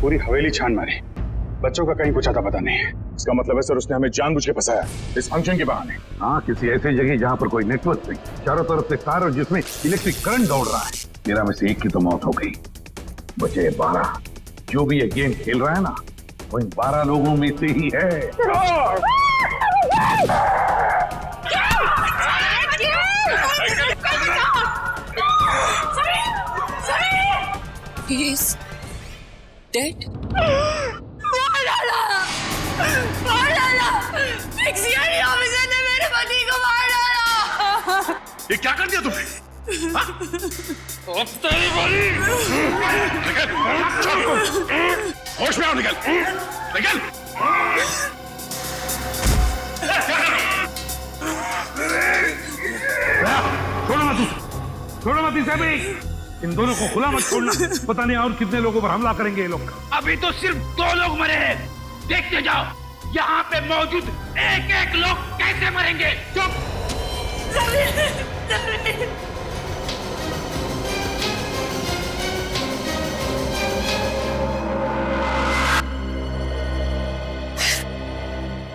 पूरी हवेली छान मारी, बच्चों का कहीं कुछ आता पता नहीं है। इसका मतलब है सर उसने हमें जानबूझ के फंसाया इस फंक्शन के बहाने। हाँ, किसी ऐसी जगह जहाँ पर कोई नेटवर्क नहीं, चारों तरफ से तार और जिसमें इलेक्ट्रिक करंट दौड़ रहा है। 13 में से 1 की तो मौत हो गई, बचे 12। जो भी ये गेम खेल रहा है ना, वो इन 12 लोगों में से ही है। He is dead? ऑफिसर ने मेरे पति को मार डाला। ये क्या कर दिया तुमने? होश में आओ, निकल निकल। छोड़ो मत इसे भी। इन दोनों को खुला मत छोड़ना, पता नहीं और कितने लोगों पर हमला करेंगे ये लोग। अभी तो सिर्फ 2 लोग मरे हैं, देखते जाओ यहाँ पे मौजूद एक लोग कैसे मरेंगे। चुप।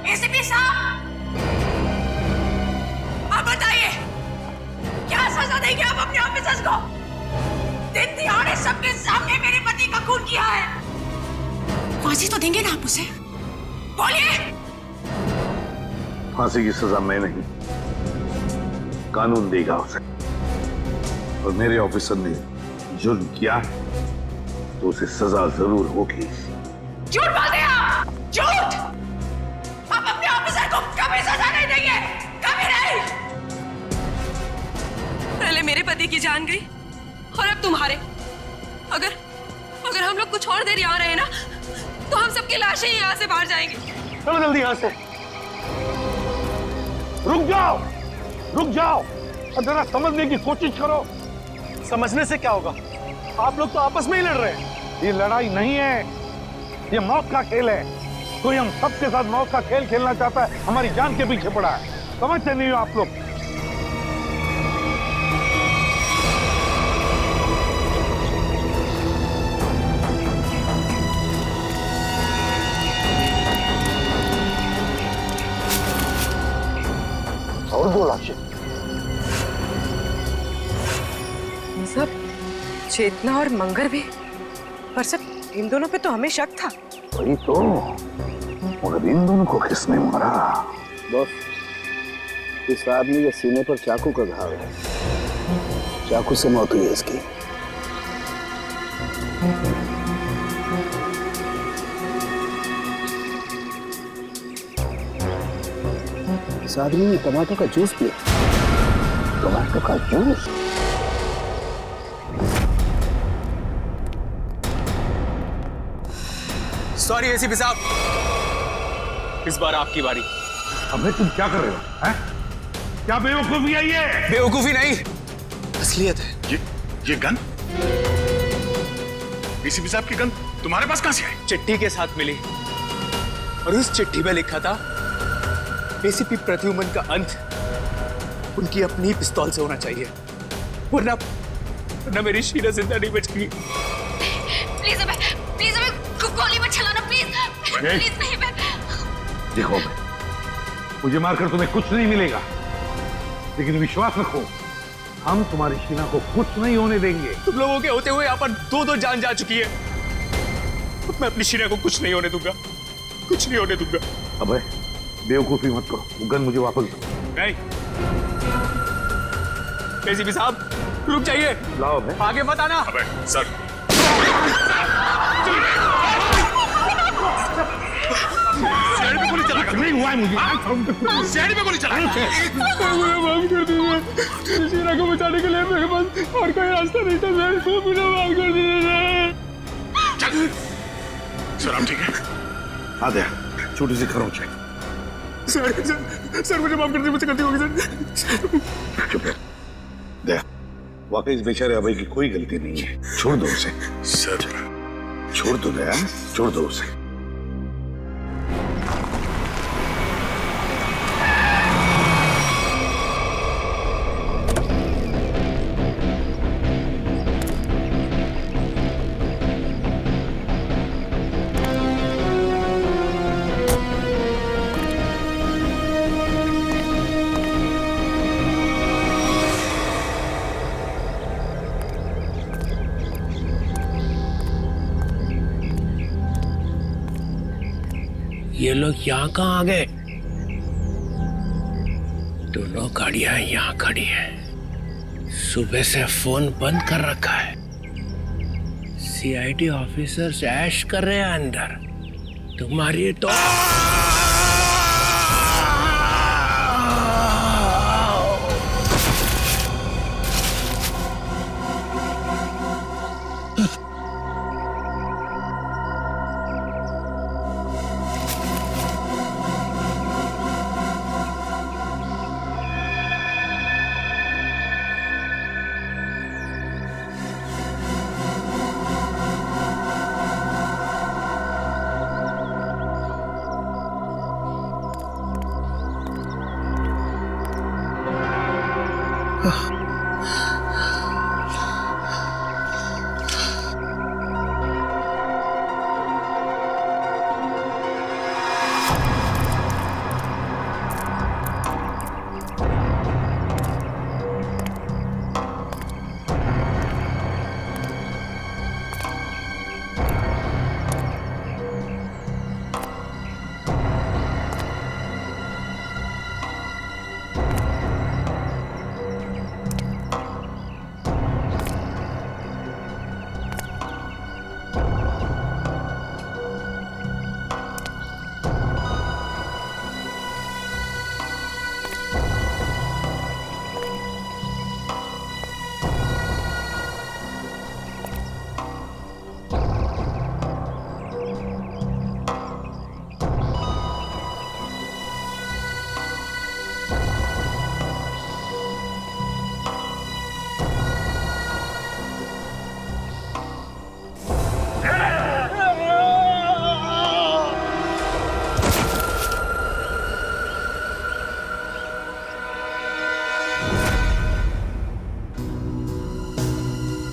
एसीपी साहब, आप बताइए क्या सजा देंगे आप अपने ऑफिसर्स को? दिन दिहाड़े सबके सामने मेरे पति का खून किया है, फांसी तो देंगे ना आप उसे? बोलिए। फांसी की सजा मैं नहीं, कानून देगा उसे। और मेरे ऑफिसर ने जुर्म किया तो उसे सजा जरूर होगी। झूठ बोलते हैं आप, झूठ। आप अपने ऑफिसर को कभी सजा नहीं देंगे, कभी नहीं। पहले मेरे पति की जान गई और अब तुम्हारे। अगर हम लोग कुछ और देर यहाँ रहे ना, तो हम सबकी लाशें यहाँ से बाहर जाएंगी। चलो जल्दी यहाँ से। रुक जाओ, रुक जाओ और जरा समझने की कोशिश करो। समझने से क्या होगा? आप लोग तो आपस में ही लड़ रहे हैं। ये लड़ाई नहीं है, ये मौत का खेल है। कोई हम सबके साथ मौत का खेल खेलना चाहता है, हमारी जान के पीछे पड़ा है। समझते नहीं हो आप लोग? और 2 लाशें। सब चेतना और मंगर भी, पर सर इन दोनों पे तो हमें शक था। वही तो, मगर इन दोनों को किसने मारा? बॉस, इस आदमी के सीने पर चाकू का घाव है, चाकू से मौत हुई है इसकी। इस आदमी ने टमाटो का जूस पिया। टमाटो का जूस? सॉरी एसीपी साहब, इस बार आपकी बारी। अबे तुम क्या कर रहे हो? हैं? क्या बेवकूफी है ये? बेवकूफी नहीं, असलियत है। ये गन? एसीपी साहब की गन तुम्हारे पास कहां से आई? चिट्ठी के साथ मिली और उस चिट्ठी में लिखा था एसीपी प्रद्युमन का अंत उनकी अपनी पिस्तौल से होना चाहिए, वरना मेरी शीला जिंदा नहीं बचेगी। प्लीज हमें गोली मत चलाना, प्लीज नहीं। मैं देखो, मुझे मारकर तुम्हें कुछ नहीं मिलेगा, लेकिन विश्वास रखो, हम तुम्हारी शीना को कुछ नहीं होने देंगे। तुम लोगों के होते हुए यहाँ पर 2 जान जा चुकी है। मैं अपनी शीना को कुछ नहीं होने दूंगा, कुछ नहीं होने दूंगा। अबे बेवकूफी मत करो, वो गन मुझे वापस दो। नहीं, एसीपी साहब रुक जाइए। लाओ बे। आगे मत आना। अबे सर, शहर में गोली चला नहीं हुआ है मुझे। शहर में गोली चला। माफ कर दीजिए, शीला को बचाने के लिए मेरे पास और कोई रास्ता नहीं था सर, मुझे माफ कर दीजिए सर। आप ठीक है? आ दे, छोटी सी खरोंच है। सर मुझे माफ कर दीजिए, मुझसे गलती हो गई सर। चुप है। देख, वाकई इस बेचारे अभय की कोई गलती नहीं है, छोड़ दो उसे। सर छोड़ दो दया, छोड़ दो उसे। ये लोग यहाँ कहाँ आ गए? दोनों गाड़ियां यहाँ खड़ी हैं। सुबह से फोन बंद कर रखा है। सीआईडी ऑफिसर्स ऐश कर रहे हैं अंदर। तुम्हारी तो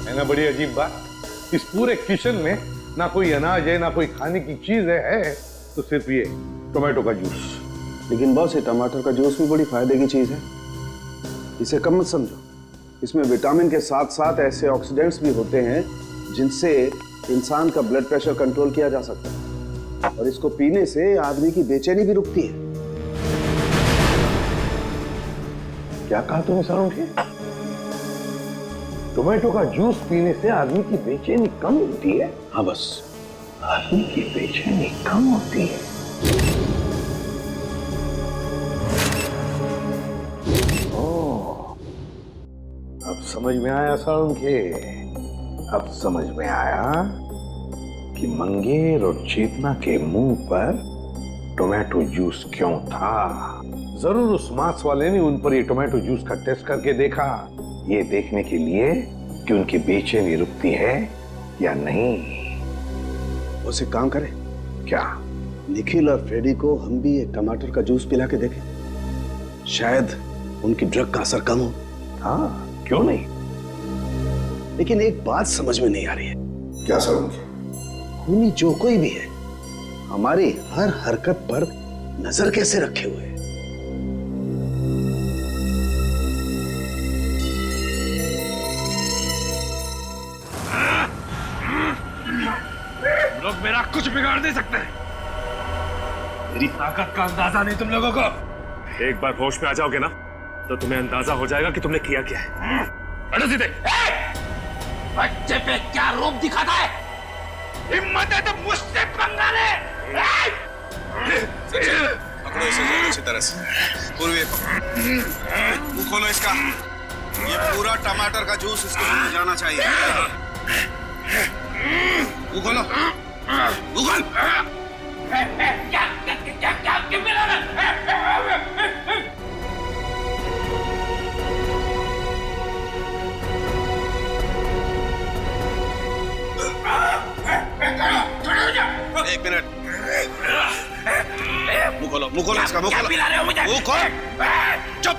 है ना बड़ी अजीब बात। इस पूरे किचन में ना कोई अनाज है ना कोई खाने की चीज है तो सिर्फ ये टोमेटो का जूस। लेकिन बॉस, ये टमाटर का जूस भी बड़ी फायदे की चीज है, इसे कम मत समझो। इसमें विटामिन के साथ साथ ऐसे ऑक्सीडेंट्स भी होते हैं जिनसे इंसान का ब्लड प्रेशर कंट्रोल किया जा सकता है, और इसको पीने से आदमी की बेचैनी भी रुकती है। क्या कहा तुमने सारुंखे? टोमेटो का जूस पीने से आदमी की बेचैनी कम होती है? हाँ बस, आदमी की बेचैनी कम होती है। अब समझ में आया सारुंखे, अब समझ में आया कि मंगेर और चेतना के मुंह पर टोमेटो जूस क्यों था। जरूर उस मांस वाले ने उन पर ये टोमेटो जूस का टेस्ट करके देखा, ये देखने के लिए कि उनकी बेचैनी रुकती है या नहीं। उसे काम करें क्या? निखिल और फ्रेडी को हम भी एक टमाटर का जूस पिला के देखें, शायद उनकी ड्रग का असर कम हो। हाँ, क्यों नहीं? लेकिन एक बात समझ में नहीं आ रही है। क्या सारुंखे? खूनी जो कोई भी है हमारी हर हरकत पर नजर कैसे रखे हुए है? लोग मेरा कुछ बिगाड़ नहीं सकते। मेरी ताकत का अंदाजा नहीं तुम लोगों को। एक बार होश में आ जाओगे ना तो तुम्हें अंदाजा हो जाएगा कि तुमने किया क्या है। अरे सीधे बच्चे पे क्या रूप दिखाता है? हिम्मत है तो मुझसे पंगा ले। पकड़ो इसे अच्छी तरह से। पूर्वी मुंह खोलो इसका। ये पूरा टमाटर का जूस इसके मुंह में जाना चाहिए। मुंह खोलो, मुंह खोल। क्या मिला ना? एक मिनट, मुंह खोलो इसका, मुंह खोलो। पिला रहे हो मुझे? मुंह खोल। चुप।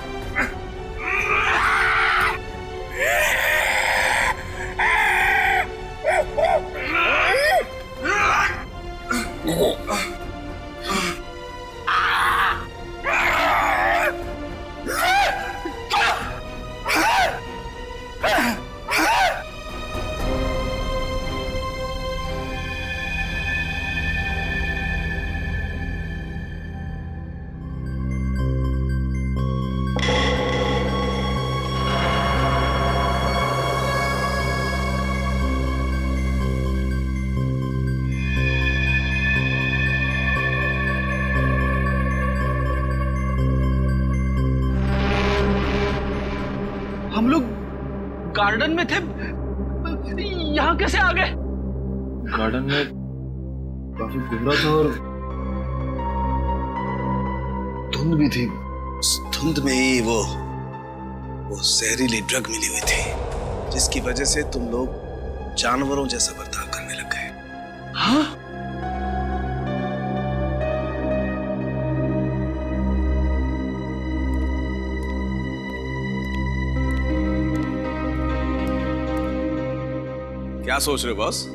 गार्डन में थे, यहाँ कैसे आ गए? गार्डन में काफी कोहरा था और धुंध भी थी। उस धुंध में ही वो जहरीली ड्रग मिली हुई थी, जिसकी वजह से तुम लोग जानवरों जैसा बर्ताव करने लग गए। हाँ? क्या सोच रहे हो बॉस?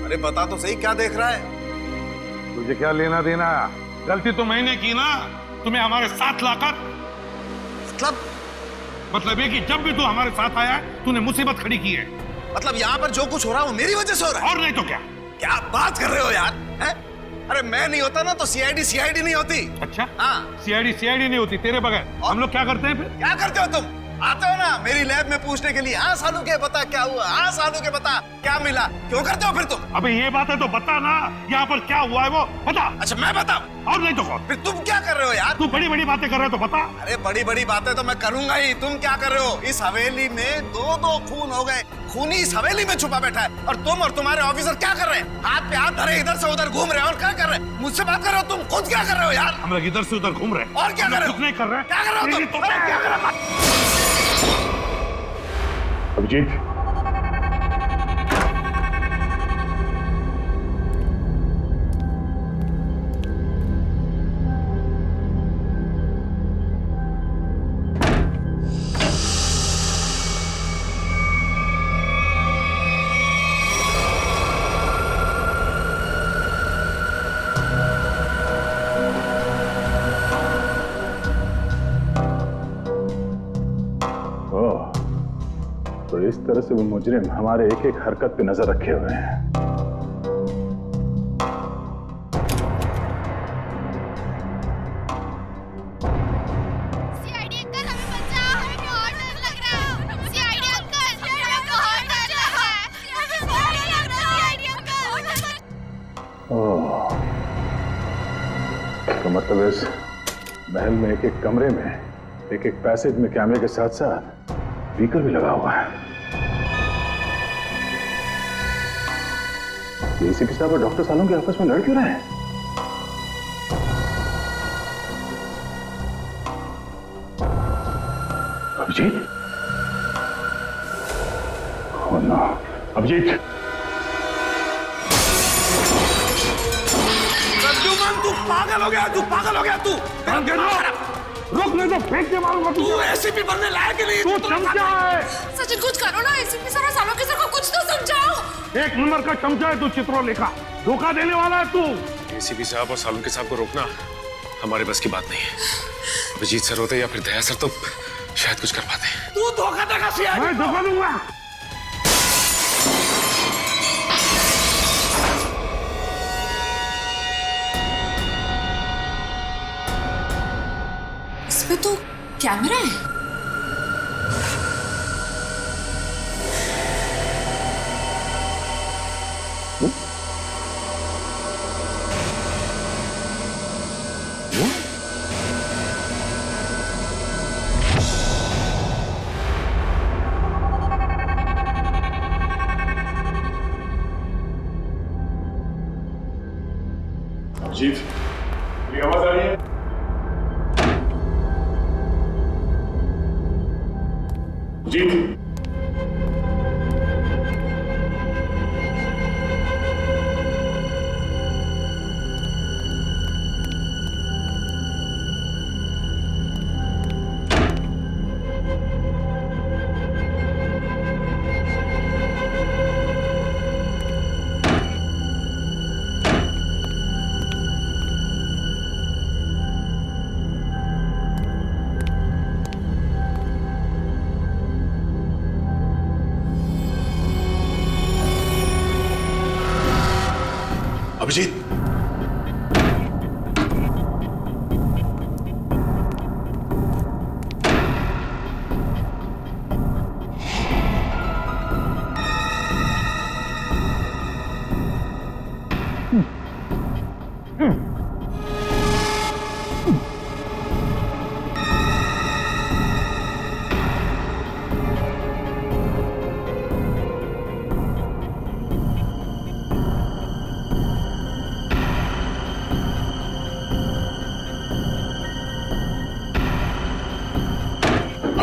अरे बता तो सही, क्या देख रहा है? तुझे क्या लेना देना? गलती तो मैंने की ना, तुम्हें हमारे साथ लाकर। मतलब ये कि जब भी तू हमारे साथ आया तूने मुसीबत खड़ी की है। मतलब यहाँ पर जो कुछ हो रहा है वो मेरी वजह से हो रहा है? और नहीं तो क्या? क्या बात कर रहे हो यार? है? अरे मैं नहीं होता ना तो सीआईडी नहीं होती। अच्छा? हाँ। सीआईडी नहीं होती तेरे बगैर। हम लोग क्या करते हैं फिर? क्या करते हो तुम? आते हो ना मेरी लैब में पूछने के लिए, हाँ सालू के बता क्या हुआ, हाँ सालू के बता क्या मिला। क्यों करते हो फिर तुम? अबे ये बात है तो बता ना, यहाँ पर क्या हुआ है वो बता। अच्छा मैं बताऊं? और नहीं तो कौन? फिर तुम क्या कर रहे हो यार? तू बड़ी बड़ी बातें कर रहे हो तो बता। अरे बड़ी बड़ी बातें तो मैं करूंगा ही, तुम क्या कर रहे हो? इस हवेली में दो खून हो गए, खूनी इस हवेली में छुपा बैठा है, और तुम और तुम्हारे ऑफिसर क्या कर रहे हैं? हाथ पे हाथ धरे इधर से उधर घूम रहे हैं। और क्या कर रहे हैं? मुझसे बात कर रहे हो? तुम खुद क्या कर रहे हो यार? हम लोग इधर से उधर घूम रहे हैं। और क्या कर रहे हो? कुछ नहीं कर रहे हैं। क्या कर रहे हो तुम? क्या कर रहे हो? अभिजीत, तो इस तरह से वो मुजरिम हमारे एक एक हरकत पे नजर रखे हुए हैं। सीआईडी अंकल हमें बचाओ, हमें बहुत डर लग रहा है। सीआईडी अंकल हमें बहुत डर लग रहा है। हमें बहुत डर लग रहा है सीआईडी अंकल। ओह, तो मतलब इस महल में एक एक कमरे में एक एक पैसेज में कैमरे के साथ साथ स्पीकर भी लगा हुआ है। एसीपी साहब और डॉक्टर सालों के आपस में लड़ क्यों रहे हैं? अभिजीत? Oh no, Abhijeet! तू पागल हो गया, तू पागल हो गया, तू रुक, नहीं तो फेंक के मारूंगा तू एसीपी बनने लायक ही नहीं। तू चमचा है। सचिन कुछ करो ना, एसीपी सर और सालों के सर को कुछ तो समझाओ। एक नंबर का चमचा है तू, चित्रोलेखा। धोखा देने वाला है तू। एसीपी साहब और सालुंके साहब को रोकना हमारे बस की बात नहीं है। अभिजीत सर होते या फिर दया सर तो शायद कुछ कर पाते। तू धोखा देगा सीआईडी? मैं धोखा दूंगा। इसमें तो कैमरा है। अभिजीत, मेरी आवाज आ रही है? अभिजीत, अभिजीत,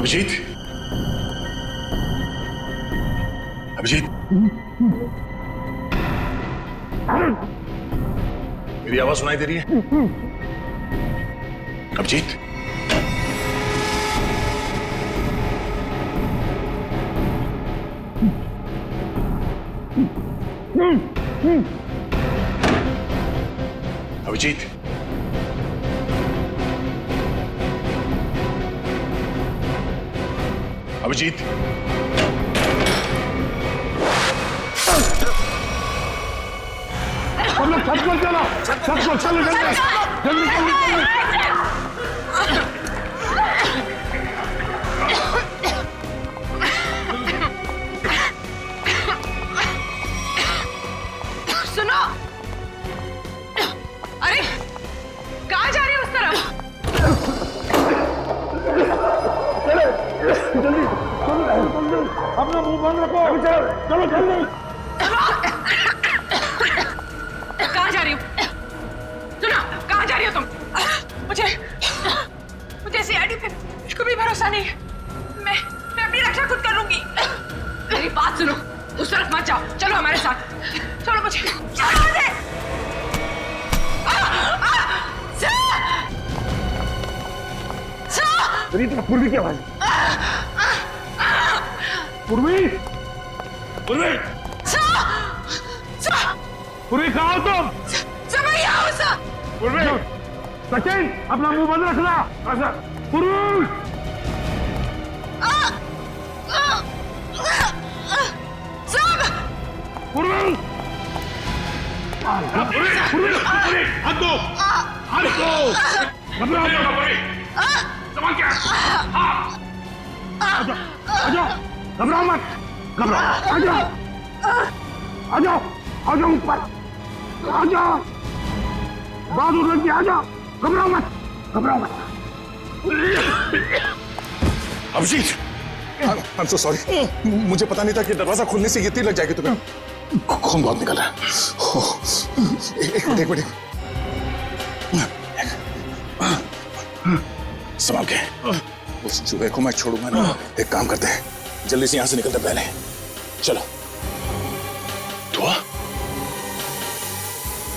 अभिजीत, अभिजीत, मेरी आवाज सुनाई दे रही है? अभिजीत, अभिजीत, अभिजीत, हम लोग छत पर चलो, छत पर चलो, जल्दी जल्दी जल्दी जल्दी। सुनो, अरे कहाँ जा रही है उस तरफ? जल्दी अपना मुंह बंद रखो। चलो जल्दी। कहाँ जा रही हो? सुनो, कहाँ जा रही हो तुम? मुझे सीआईडी पे कुछ भी भरोसा नहीं है। मैं अपनी रक्षा खुद कर लूंगी। मेरी बात सुनो, उस तरफ मत जाओ, चलो हमारे साथ। छोड़ो मुझे, छोड़ो मुझे। मेरी तो पूर्वी की आवाज। पूर्वी, पूर्वी, पूर्वी कहाँ हो तुम? पूर्वी, सचिन अपना मुंह बंद रखना। पूर्वी, पूर्वी, पूर्वी, हाथ दो, हाथ दो, घबराओ मत। संभाल के, आजाओ, घबराओ मत, घबराओ, आजाओ ऊपर, आजाओ, बहादुर लग गया, आजाओ, घबराओ मत, घबराओ मत। Abhijit, I'm so sorry. मुझे पता नहीं था कि दरवाजा खुलने से ये तीर लग जाएगी तुम्हें। खून बहुत निकल रहा है। एक मिनट, संभाल के। उस चूहे को मैं छोड़ूंगा ना। एक काम करते हैं, जल्दी से यहाँ से निकलते पहले। चलो। धुआं?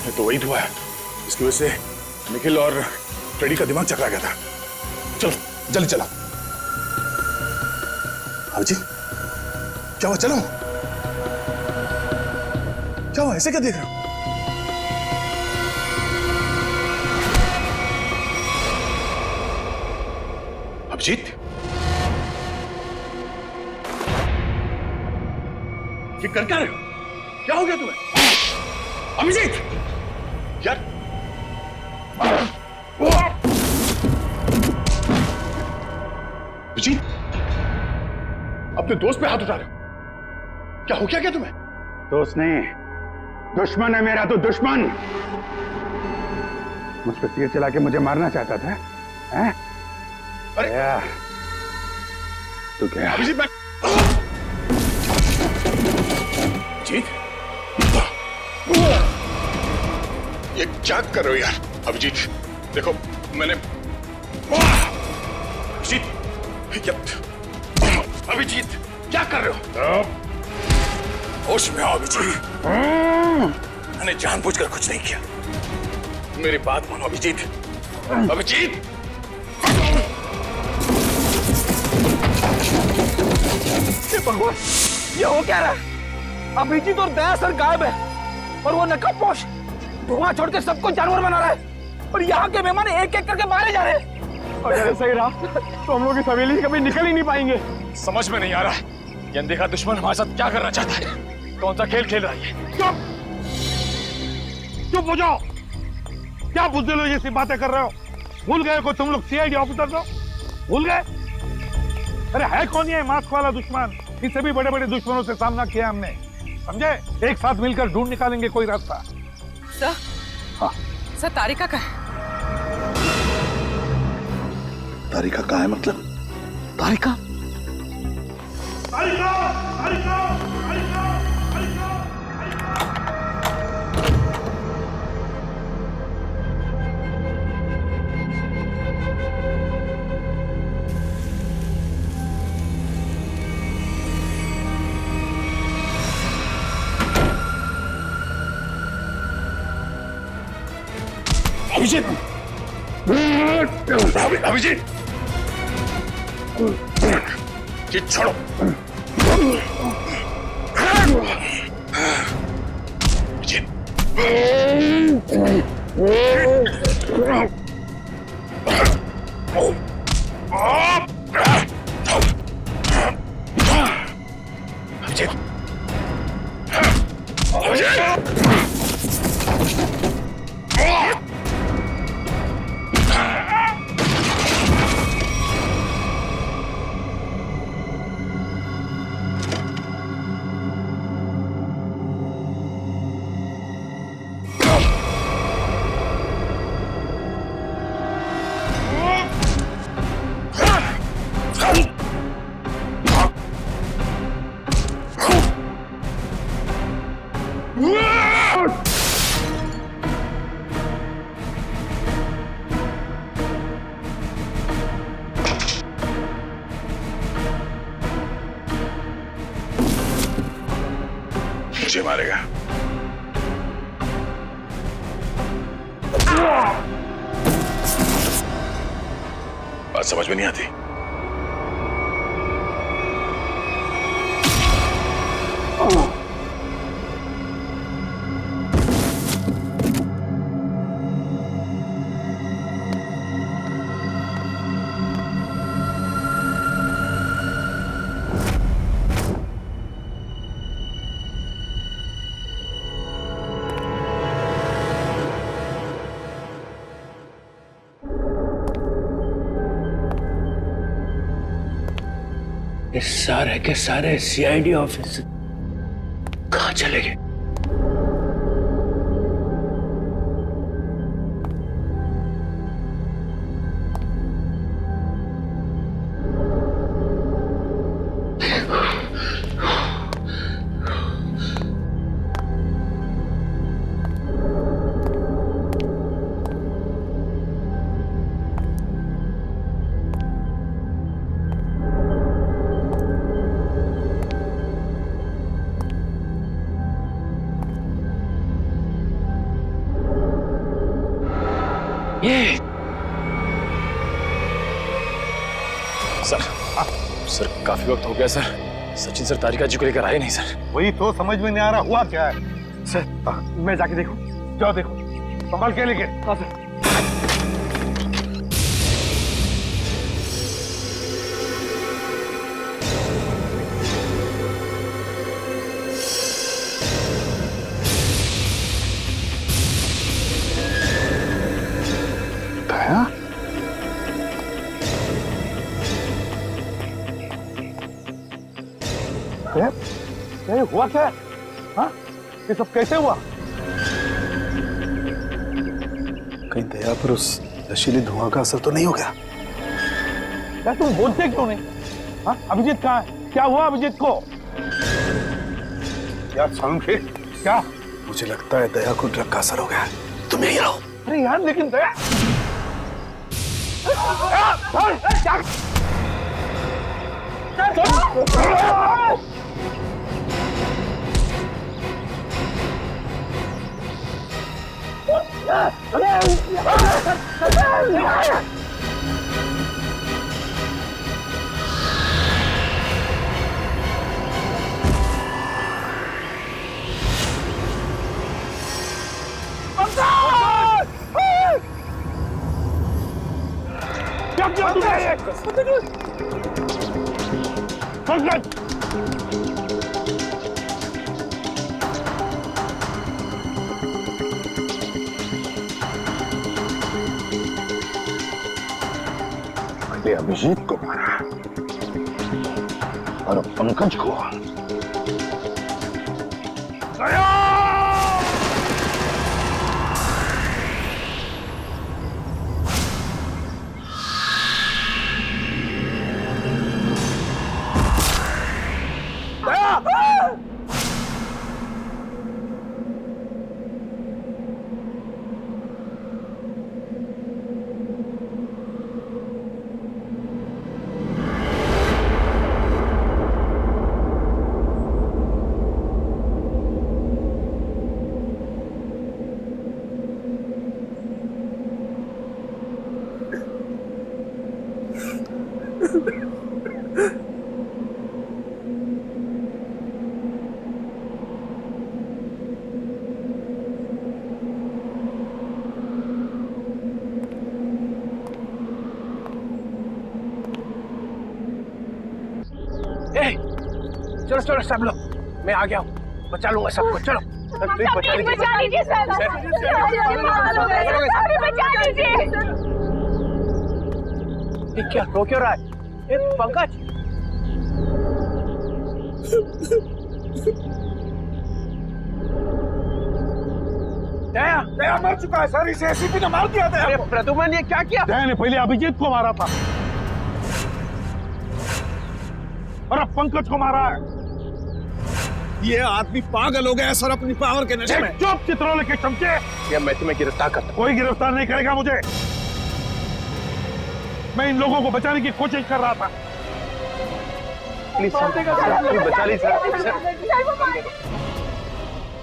ये तो वही धुआं है, इसकी वजह से निखिल और फ्रेडी का दिमाग चकरा गया था। चलो जल्दी चलो। अभिजीत, क्या हुआ? चलो, क्या हुआ? ऐसे क्या देख रहे हो? अभिजीत, ये कर क्या रहे हो? क्या हो गया तुम्हें? अभिजीत, यार, अभिजीत, अपने दोस्त पे हाथ उठा रहे हो? क्या हो क्या तुम्हें? दोस्त नहीं, दुश्मन है मेरा। तो दुश्मन मुझ पर तीर चला के मुझे मारना चाहता था, हैं? अरे तू क्या? अभिजीत, मैं अभिजीत, ये क्या कर रहे हो यार? अभिजीत देखो, मैंने अभिजीत क्या कर रहे हो? होश में आओ अभिजीत। मैंने जानबूझकर कुछ नहीं किया। मेरी बात मानो अभिजीत। अभिजीत, भगवान, ये हो क्या रहा है? अभिजीत और दया सर गायब है और वो नकाबपोश धुआं छोड़ के सबको जानवर बना रहा है और यहाँ के मेहमान एक एक करके मारे जा रहे हैं। अगर ऐसा ही रहा तो हम लोग इस हवेली से कभी निकल ही नहीं पाएंगे। समझ में नहीं आ रहा ये अनदेखा दुश्मन हमारे साथ क्या करना चाहता है। कौन सा खेल खेल रहा है? चुप, चुप हो जाओ। क्या बुज़दिल जैसी बातें कर रहे हो? भूल गए को तुम लोग सीआईडी ऑफिसर हो? भूल गए? अरे है कौन ये मास्क वाला दुश्मन? इससे भी बड़े बड़े दुश्मनों से सामना किया हमने, समझे? एक साथ मिलकर ढूंढ निकालेंगे कोई रास्ता। सर, हाँ सर, तारिका का है। तारिका कहाँ है? मतलब तारिका? तारिका, तारिका, तारिका, तारिका। अभिजीत, अभिजीत, ये छोड़ो। अभिजीत, मुझे मारेगा। बात समझ में नहीं आती। ये सारे के सारे सीआईडी ऑफिस कहां चले गए? सर काफी वक्त हो गया सर। सचिन सर तारिका जी को लेकर आए नहीं सर। वही तो समझ में नहीं आ रहा हुआ क्या है। सर मैं जाके देखूं? जाओ देखो, संभाल के लेके। हाँ सर। हुआ क्या? हाँ? ये सब कैसे हुआ? कहीं दया पर उस नशीली धुआं का असर तो नहीं हो गया? यार तुम बोलते क्यों नहीं? हाँ? अभिजीत कहाँ है? क्या हुआ अभिजीत को? यार संखे क्या? मुझे लगता है दया को ड्रग का असर हो गया। तुम यहीं रहो। अरे यार लेकिन दया पहले अभिजीत को मारा और पंकज को। चलो चलो सब लोग, मैं आ गया हूँ, बचा लूंगा सबको। चलो बचा लीजिए सर, बचा लीजिए। ये क्या रो क्यों रहा है? पंकज, दया दया मर चुका है सर, इसे एसीपी ने मार दिया था। अरे प्रद्युमन, ये क्या किया? दया ने पहले अभिजीत को मारा था और अब पंकज को मारा है। ये आदमी पागल हो गया है सर अपनी पावर के नशे में। चुप चित्रोले के चमचे। या मैं तुम्हें गिरफ्तार करता हूं। कोई गिरफ्तार नहीं करेगा मुझे। मैं इन लोगों को बचाने की कोशिश कर रहा था। प्लीज बचा लीजिए सर।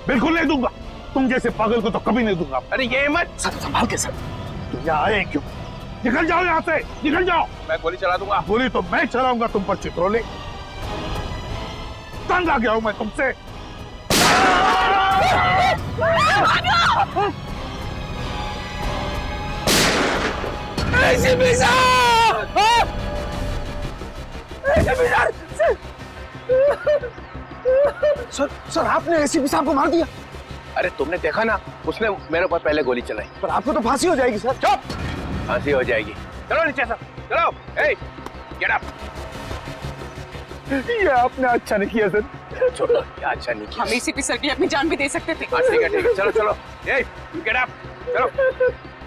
बिल्कुल नहीं दूंगा, तुम जैसे पागल को तो कभी नहीं दूंगा। अरे ये मत सर, संभाल के सर। तुम यहाँ आए क्यों? निकल जाओ यहाँ से, निकल जाओ। मैं गोली चला दूंगा। गोली तो मैं चलाऊंगा तुम पर चित्रोले। तंग आ गया हूं मैं तुमसे। सर आपने एसीपी साहब को मार दिया। अरे तुमने देखा ना, उसने मेरे ऊपर पहले गोली चलाई। पर आपको तो फांसी हो जाएगी सर। चुप, फांसी हो जाएगी। चलो नीचे सर, चलो। Get up. ये आपने अच्छा नहीं किया सर। छोड़ो, क्या अच्छा नहीं किया। हम एसीपी सर की अपनी जान भी दे सकते थे। हाँ ठीक है, चलो चलो। गेट अप, चलो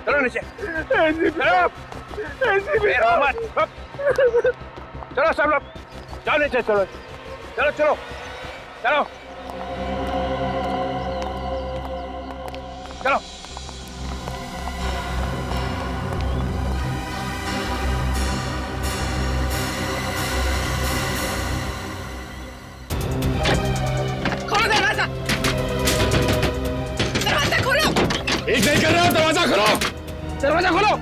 चलो नीचे, चलो। चलो सब लोग, जाओ नीचे, चलो चलो चलो चलो चलो। खोलो दरवाजा, दरवाजा खोलो। एक नहीं कर रहा हूं, दरवाजा खोलो, दरवाजा खोलो,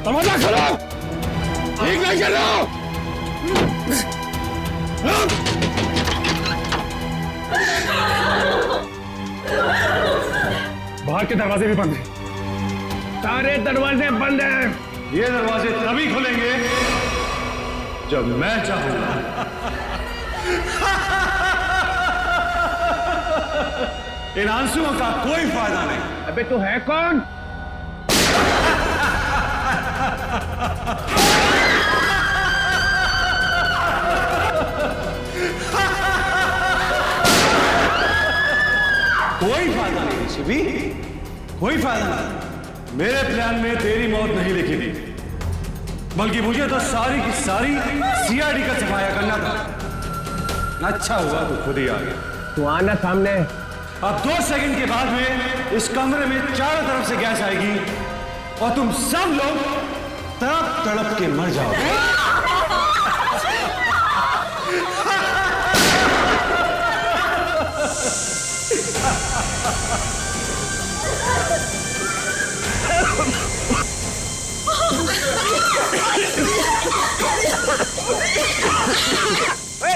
दरवाजा खोलो। ठीक नहीं कर रहा हूं। बाहर के दरवाजे भी बंद हैं। सारे दरवाजे बंद हैं। ये दरवाजे तभी खुलेंगे जब मैं चाहूंगा। इन आंसुओं का कोई फायदा नहीं। अबे तू है कौन? कोई फायदा नहीं एसीपी, कोई फायदा नहीं। मेरे प्लान में तेरी मौत नहीं लिखी थी, बल्कि मुझे तो सारी की सारी सीआईडी का सफाया करना था। अच्छा हुआ तू खुद ही आ गया। तू आना सामने। अब 2 सेकंड के बाद में इस कमरे में चारों तरफ से गैस आएगी और तुम सब लोग तड़प तड़प के मर जाओगे।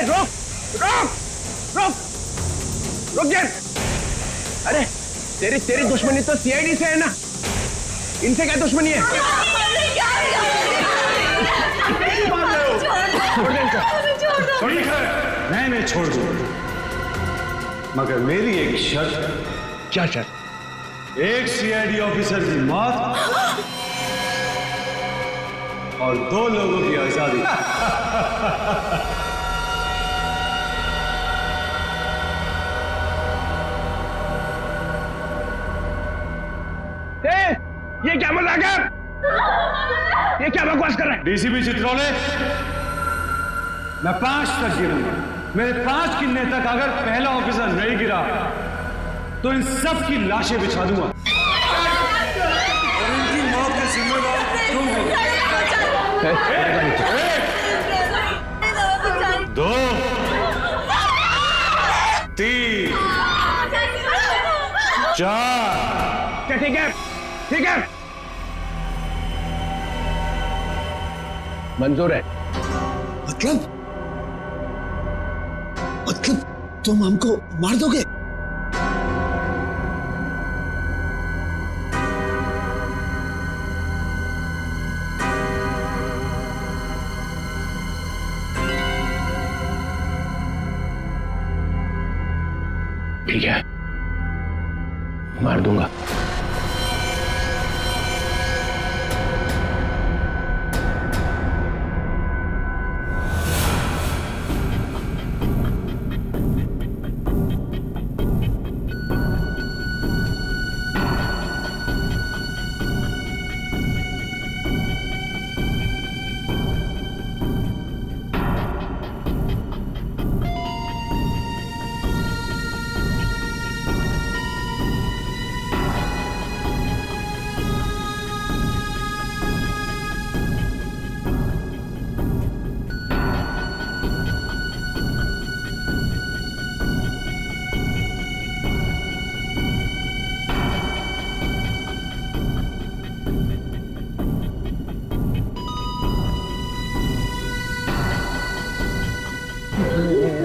रुक रुक रुक रुक जा। अरे तेरी दुश्मनी तो सीआईडी से है ना, इनसे क्या दुश्मनी है? मैं छोड़ दूं, मगर मेरी एक शर्त। क्या शर्त? एक सीआईडी ऑफिसर की मौत और 2 लोगों की आजादी। ये क्या मजाक है? ये क्या बकवास कर रहा है? डीसीपी चित्रोले, मैं 5 तक गिरूंगा। मेरे 5 गिनने तक अगर पहला ऑफिसर नहीं गिरा तो इन सब की लाशें बिछा दूंगा और इनकी मौत के जिम्मेदार तुम हो। 1, 2, 3, 4। ठीक है ठीक है, मंजूर है। मतलब तुम हमको मार दोगे? ठीक है, मार दूंगा।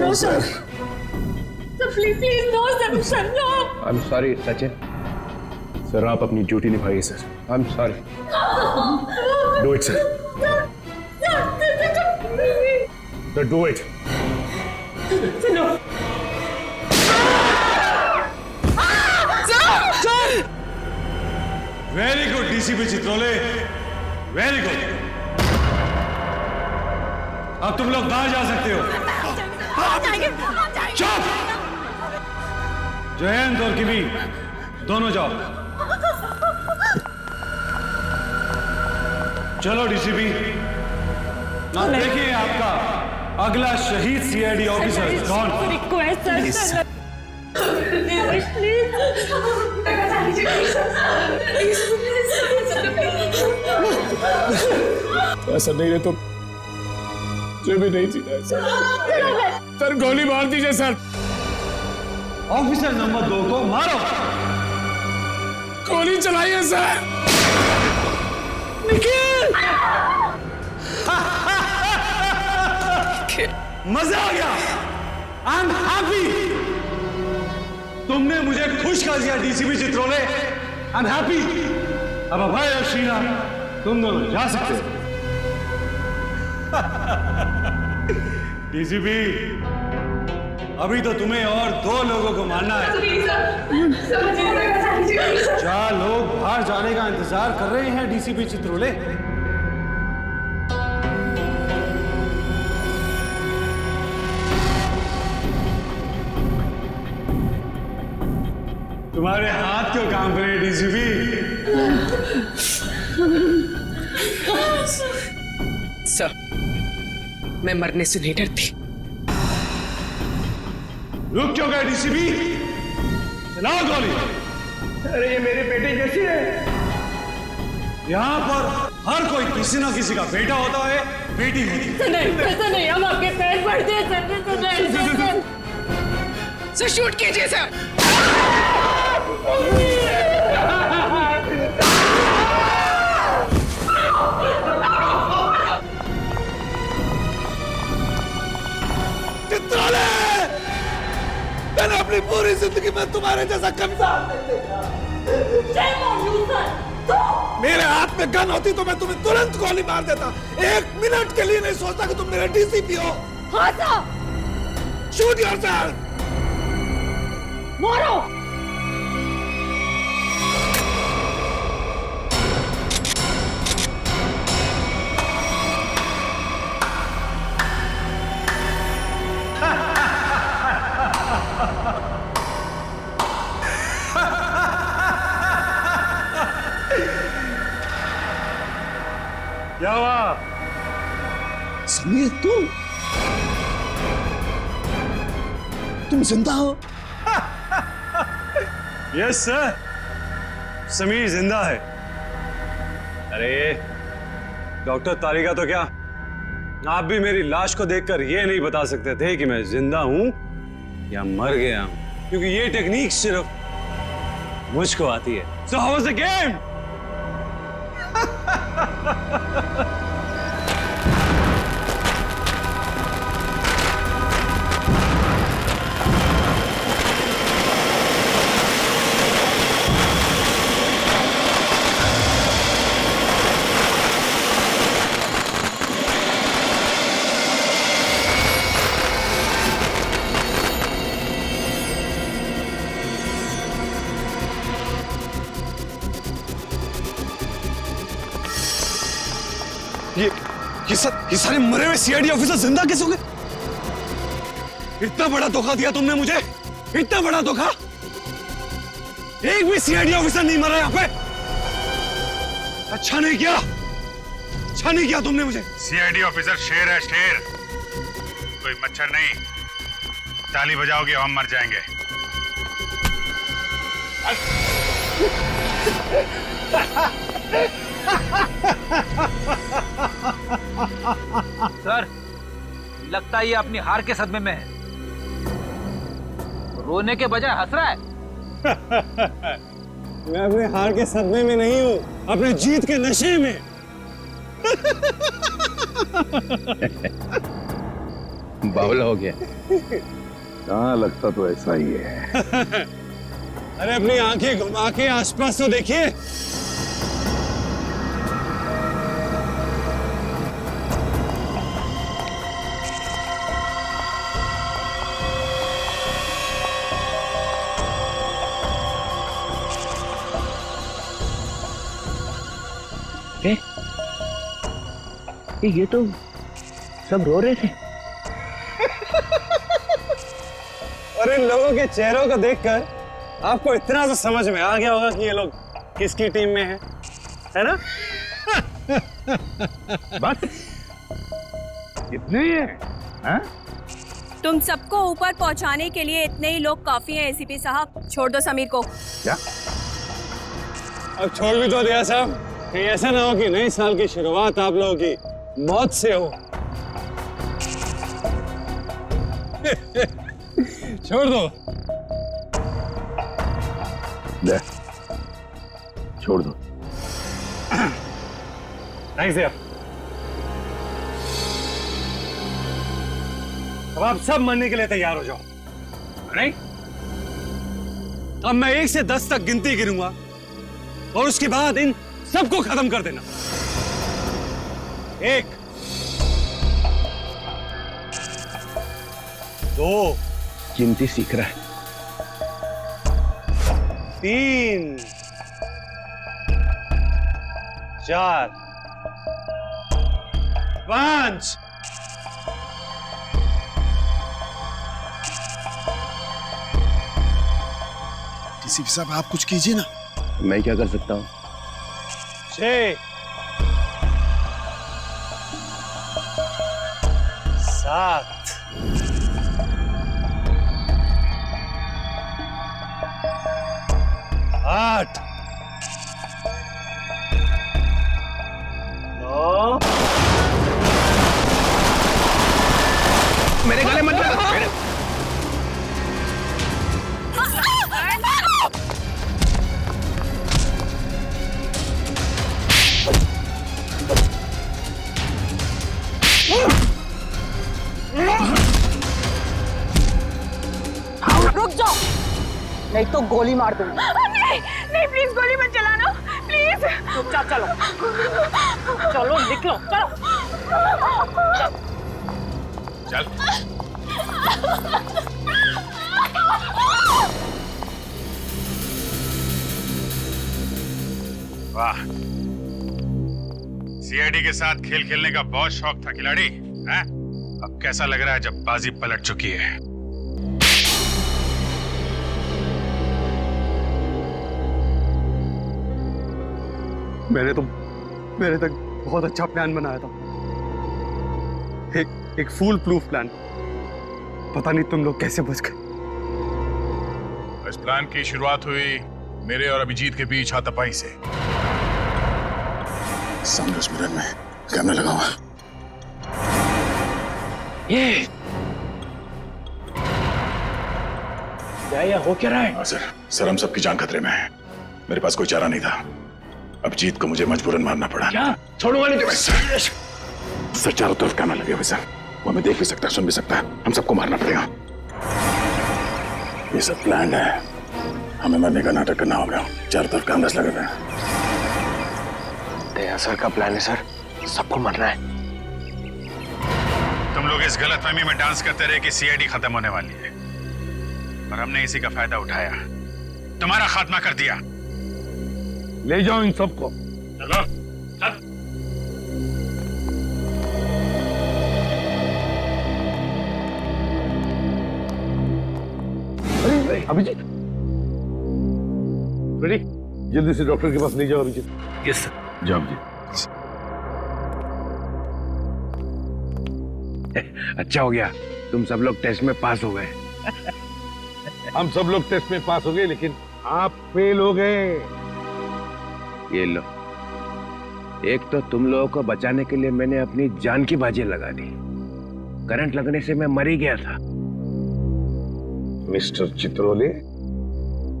No, sir. Sir, please, no, sir, no. I'm sorry, Sachin. Sir, आप अपनी ड्यूटी निभाइए sir. I'm sorry। Do it, sir. Sir, do it. No. Very good DCP Chitrole, very good. अब तुम लोग बाहर जा सकते हो। चुप! जयंत और किमी दोनों जाओ। चलो डीसीपी, अब देखिए आपका अगला शहीद सीआईडी ऑफिसर कौन। रिक्वेस्ट सर, ऐसा नहीं है तो मुझे भी नहीं जीना है सर। सर, गोली मार दीजिए सर। ऑफिसर नंबर 2 को मारो। गोली चलाइए सर। निखिल! मजा आ गया। I am happy. तुमने मुझे खुश कर दिया DCP Chitrole. I am happy. अब अभय और शीना तुम दोनों जा सकते हो। डीसीपी, अभी तो तुम्हें और 2 लोगों को मारना है। 4 लोग बाहर जाने का इंतजार कर रहे हैं डीसीपी चित्रोले। तुम्हारे हाथ क्यों काम करे डीसीपी? सर, मैं मरने से नहीं डरती। रुक क्यों गए डीसीपी? चलाओ गोली। अरे ये मेरे बेटे जैसे है। यहाँ पर हर कोई किसी ना किसी का बेटा होता है, बेटी होती है। नहीं, ऐसा नहीं, हम आपके पैर पड़ते हैं सर। सर, शूट कीजिए सर। चित्रोले, मैंने अपनी पूरी जिंदगी में तुम्हारे जैसा कंसाल नहीं देखा। मेरे हाथ में गन होती तो मैं तुम्हें तुरंत गोली मार देता। 1 मिनट के लिए नहीं सोचता कि तुम मेरे डीसीपी हो। हाँ सर। Shoot yourself. मारो। क्या हुआ? समीर, तुम जिंदा हो? यस सर, समीर जिंदा है। अरे डॉक्टर तारिका तो क्या, आप भी मेरी लाश को देखकर ये नहीं बता सकते थे कि मैं जिंदा हूं या मर गया हूं, क्योंकि ये टेक्निक सिर्फ मुझको आती है। So how was the game? ये सारे मरे हुए सीआईडी ऑफिसर जिंदा कैसे हो गए? इतना बड़ा धोखा दिया तुमने मुझे, इतना बड़ा धोखा। एक भी सीआईडी ऑफिसर नहीं मरा यहाँ पे। अच्छा नहीं किया, अच्छा नहीं किया तुमने मुझे। सीआईडी ऑफिसर शेर है, शेर, कोई मच्छर नहीं। ताली बजाओगे हम मर जाएंगे। सर, लगता है ये अपनी हार के सदमे में है। रोने के बजाय हंस रहा है। मैं अपने हार के सदमे में नहीं हूँ, अपने जीत के नशे में। बावला हो गया। हाँ, लगता तो ऐसा ही है। अरे अपनी आंखें घुमा के आसपास तो देखिए। ये तो सब रो रहे थे। और इन लोगों के चेहरों को देखकर आपको इतना तो समझ में आ गया होगा कि ये लोग किसकी टीम में है ना? बस इतने ही है, हाँ? तुम सबको ऊपर पहुंचाने के लिए इतने ही लोग काफी हैं एसीपी साहब। छोड़ दो समीर को। क्या? अब छोड़ भी तो दिया साहब, कहीं ऐसा ना हो कि नए साल की शुरुआत आप लोगों की मौत से हो। छोड़ दो। ले, छोड़ दो। थैंक्स यार। अब आप सब मरने के लिए तैयार हो जाओ, नहीं? अब मैं 1 से 10 तक गिनती गिनूंगा और उसके बाद इन सबको खत्म कर देना। 1, 2, गिनती सीख रहा है। 3, 4, 5। डीसीपी साहब आप कुछ कीजिए ना। मैं क्या कर सकता हूँ? 6, 7, 8, 9। मेरे गले मत लगा। रुक जाओ, नहीं तो गोली मार दूंगी। नहीं, नहीं, प्लीज गोली मत चलाना, प्लीज। चुपचाप चलो, चलो निकलो, चलो। चल। वाह, सीआईडी के साथ खेल खेलने का बहुत शौक था खिलाड़ी, हैं? अब कैसा लग रहा है जब बाजी पलट चुकी है? मैंने तक बहुत अच्छा प्लान बनाया था, एक फूल प्रूफ प्लान। पता नहीं तुम लोग कैसे बच गए। इस प्लान की शुरुआत हुई मेरे और अभिजीत के बीच हाथापाई से। सामने उस मिरर में कैमरा लगा हुआ। ये क्या हो क्या रहा है? हाँ सर, हम सबकी जान खतरे में है। मेरे पास कोई चारा नहीं था। अभिजीत को मुझे मजबूरन मारना पड़ा। क्या? छोड़ूंगा नहीं तुम्हें। सर चारों तरफ कैमरा लगे हुए सर, वो हमें देख भी सकता है, सुन भी सकता है। हम सबको मारना पड़ेगा। ये सब प्लान है, हमें मरने का नाटक करना होगा। चारों तरफ कैमरास लगे हुए हैं। दया सर का प्लान है सर, सबको मरना है। तुम लोग इस गलतफहमी में डांस करते रहे कि सीआईडी खत्म होने वाली है, और हमने इसी का फायदा उठाया, तुम्हारा खात्मा कर दिया। ले जाओ इन सबको। चलो, चल। अभिजीत, रेडी? जल्दी से डॉक्टर के पास ले जाओ अभिजीत। Yes sir. जाओ जी। अच्छा हो गया तुम सब लोग टेस्ट में पास हो गए। हम सब लोग टेस्ट में पास हो गए, लेकिन आप फेल हो गए। ये लो, एक तो तुम लोगों को बचाने के लिए मैंने अपनी जान की बाजी लगा दी। करंट लगने से मैं मर ही गया था। मिस्टर चित्रोले,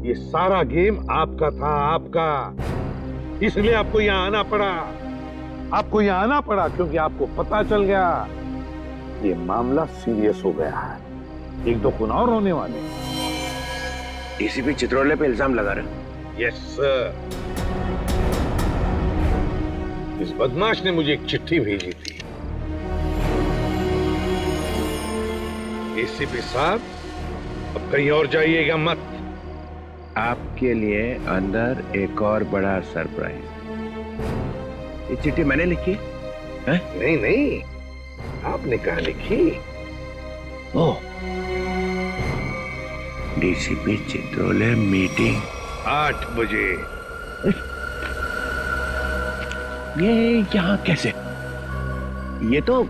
ये सारा गेम आपका था, आपका। इसलिए आपको यहाँ आना पड़ा। आपको यहाँ आना पड़ा क्योंकि आपको पता चल गया ये मामला सीरियस हो गया है। एक दो खून और होने वाले। डीसीपी चित्रोले पे इल्जाम लगा रहे? Yes sir. इस बदमाश ने मुझे एक चिट्ठी भेजी थी। एसीपी साहब, अब कहीं और जाइएगा मत। आपके लिए अंदर एक और बड़ा सरप्राइज। ये चिट्ठी मैंने लिखी है? नहीं नहीं, आपने कहा लिखी? ओह, डीसीपी चित्रोले मीटिंग 8 बजे। ये यहाँ कैसे? ये तो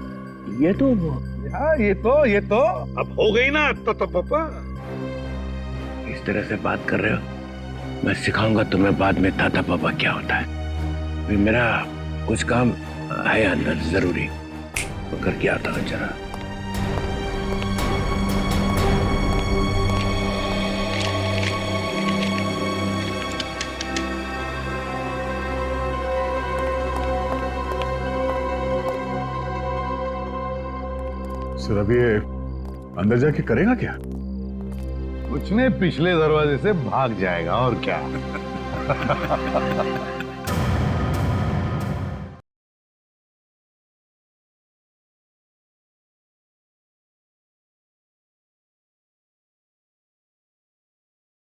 हाँ, ये तो अब हो गई ना तो पापा। इस तरह से बात कर रहे हो? मैं सिखाऊंगा तुम्हें बाद में ताता पापा क्या होता है। अभी मेरा कुछ काम है अंदर जरूरी, तो करके आता हूँ जरा। सर अब ये अंदर जाके करेगा क्या? कुछ नहीं, पिछले दरवाजे से भाग जाएगा और क्या।